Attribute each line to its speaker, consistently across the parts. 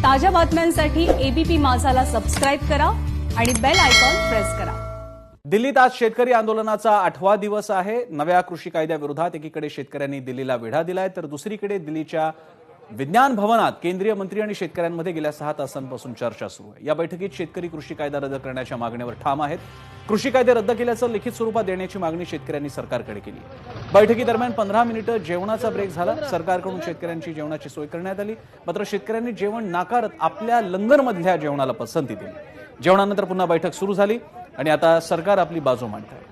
Speaker 1: ताज्या बातम्यांसाठी ABP माझाला subscribe करा आणि बेल आयकॉन प्रेस करा।
Speaker 2: दिल्लीत आज शेतकरी आंदोलनाचा 8वा दिवस आहे। नव्या कृषी कायद्याविरोधात एकीकडे शेतकऱ्यांनी दिल्लीला वेढा दिलाय, तर दुसरीकडे दिल्लीच्या विज्ञान भवनात केंद्रीय मंत्री आणि शेतकऱ्यांमध्ये गेल्या 6 तासांपासून चर्चा सुरू आहे। या बैठकीत शेतकरी कृषी कायदा रद्द करण्याच्या मागणीवर ठाम आहेत। कृषी कायदे रद्द केल्याचं लिखित स्वरूपात देण्याची मागणी शेतकऱ्यांनी सरकारकडे केली। बैठकीदरम्यान 15 मिनिटं जेवणाचा ब्रेक झाला। सरकारकडून शेतकऱ्यांची जेवणाची सोय करण्यात आली, मात्र शेतकऱ्यांनी जेवण नाकारत आपल्या लंगरमधल्या जेवणाला पसंती दिली। जेवणानंतर पुन्हा बैठक सुरू झाली आणि आता सरकार आपली बाजू मांडत आहे।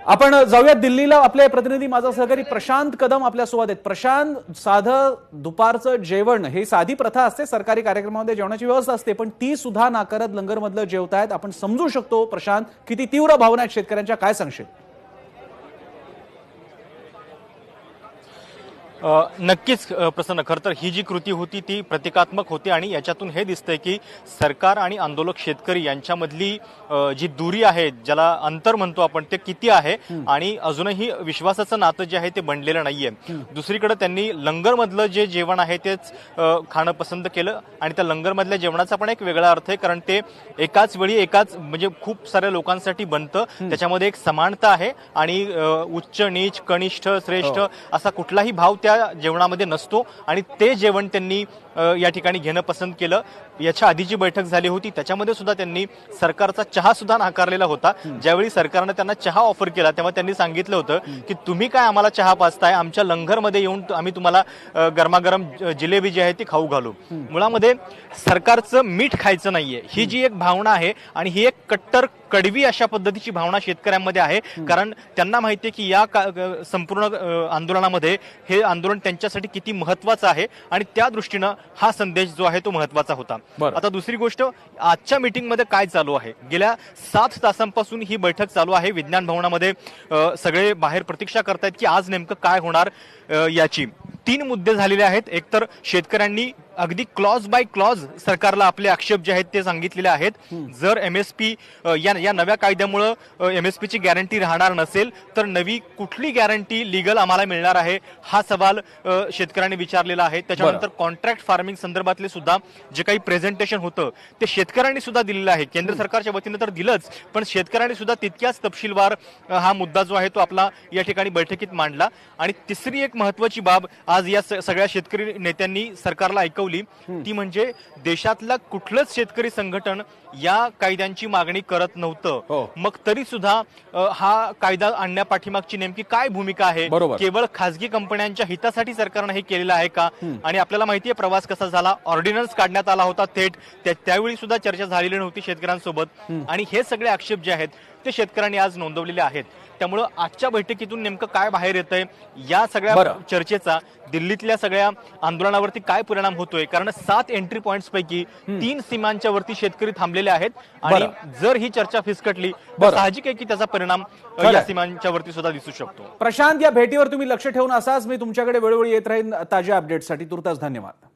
Speaker 2: आपण जाऊयात दिल्लीला। आपले प्रतिनिधी माझा सहकारी प्रशांत कदम आपल्या सोबत आहेत। प्रशांत, साधं दुपारचं जेवण ही साधी प्रथा असते, सरकारी कार्यक्रमामध्ये जेवणाची व्यवस्था असते, पण ती सुद्धा नाकारत लंगरमधलं जेवतायत। आपण समजू शकतो प्रशांत, किती तीव्र भावना आहेत शेतकऱ्यांच्या, काय सांगशील?
Speaker 3: नक्कीच प्रसन्न, खरं तर ही जी कृती होती ती प्रतिकात्मक होती आणि याच्यातून हे दिसतंय की सरकार आणि आंदोलक शेतकरी यांच्यामधली जी दूरी आहे, ज्याला अंतर म्हणतो आपण, ते किती आहे आणि अजूनही विश्वासाचं नातं जे आहे ते बनलेलं नाहीये। दुसरीकडे त्यांनी लंगरमधलं जे जेवण आहे तेच खाणं पसंत केलं आणि त्या लंगरमधल्या जेवणाचा पण एक वेगळा अर्थ आहे, कारण ते एकाच वेळी एकाच म्हणजे खूप साऱ्या लोकांसाठी बनतं। त्याच्यामध्ये एक समानता आहे आणि उच्च नीच कनिष्ठ श्रेष्ठ असा कुठलाही भाव त्या जेवणामध्ये नसतो आणि ते जेवण त्यांनी या ठिकाणी घेणं पसंत केलं। याच्या आधीची बैठक झाली होती त्याच्यामध्ये सुद्धा त्यांनी सरकारचा चहा सुद्धा नाकारलेला होता। ज्यावेळी सरकारने त्यांना चहा ऑफर केला तेव्हा त्यांनी सांगितलं होतं की तुम्ही काय आम्हाला चहा पाजताय, आमच्या लंगरमध्ये येऊन आम्ही तुम्हाला गरमागरम जिलेबी जी आहे ती खाऊ घालू। मुळामध्ये सरकारचं मीठ खायचं नाहीये, ही जी एक भावना आहे आणि ही एक कट्टर कडवी अशा पद्धतीची भावना शेतकऱ्यांमध्ये आहे, कारण त्यांना माहिती आहे की या संपूर्ण आंदोलनामध्ये हे आंदोलन त्यांच्यासाठी किती महत्वाचं आहे आणि त्या दृष्टीनं हा संदेश जो आहे तो महत्वाचा होता। आता दुसरी गोष्ट, आजच्या मीटिंगमध्ये काय चालू आहे, गेल्या 7 तासांपासून ही बैठक चालू आहे। विज्ञान भवनामध्ये सगळे बाहेर प्रतीक्षा करतायत की आज नेमकं काय होणार याची। 3 मुद्दे झालेले आहेत। एकतर शेतकऱ्यांनी अगदी क्लॉज बाय क्लॉज सरकारला आपले आक्षेप जे आहेत ते सांगितलेले आहेत। जर एमएसपी या नव्या कायद्यामुळे एमएसपीची गॅरंटी राहणार नसेल तर नवी कुठली गॅरंटी लीगल आम्हाला मिळणार आहे, हा सवाल शेतकऱ्यांनी विचारलेला आहे। त्याच्यानंतर कॉन्ट्रॅक्ट फार्मिंग संदर्भातले सुद्धा जे काही प्रेझेंटेशन होतं ते शेतकऱ्यांनी सुद्धा दिलेलं आहे। केंद्र सरकारच्या वतीने तर दिलंच, पण शेतकऱ्यांनी सुद्धा तितक्याच तपशीलवार हा मुद्दा जो आहे तो आपला या ठिकाणी बैठकीत मांडला। आणि तिसरी एक महत्वाची बाब आज या सगळ्या शेतकरी नेत्यांनी सरकारला ऐकवली, ती म्हणजे देशातला कुठलंच शेतकरी संघटन या कायद्यांची मागणी करत नव्हतं, मग तरी सुद्धा हा कायदा आणण्यापाठीमागची नेमकी काय भूमिका आहे, केवळ खासगी कंपन्यांच्या हितासाठी सरकारने हे केलेलं आहे का? आणि आपल्याला माहितीये प्रवास कसा झाला, ऑर्डिनन्स काढण्यात आला होता थेट, त्यावेळी सुद्धा चर्चा झालेली नव्हती शेतकऱ्यांसोबत आणि हे सगळे आक्षेप जे आहेत ते शेतकऱ्यांनी आज नोंदवलेले आहेत। त्यामुळे आजच्या बैठकीतून नेमकं काय बाहेर येतंय, या सगळ्या चर्चेचा दिल्लीतल्या सगळ्या आंदोलनावरती काय परिणाम होतोय, कारण 7 एंट्री पॉइंट्स पैकी 3 सीमांच्या वरती शेतकरी थांबलेले आहेत आणि जर ही चर्चा फिसकटली तर साहजिक आहे की त्याचा परिणाम या सीमांच्या वरती सुद्धा दिसू शकतो।
Speaker 2: प्रशांत, या भेटीवर तुम्ही लक्ष ठेवून असाच, मी तुमच्याकडे वेळोवेळी येत राहीन ताज्या अपडेट्ससाठी। तुर्तास धन्यवाद।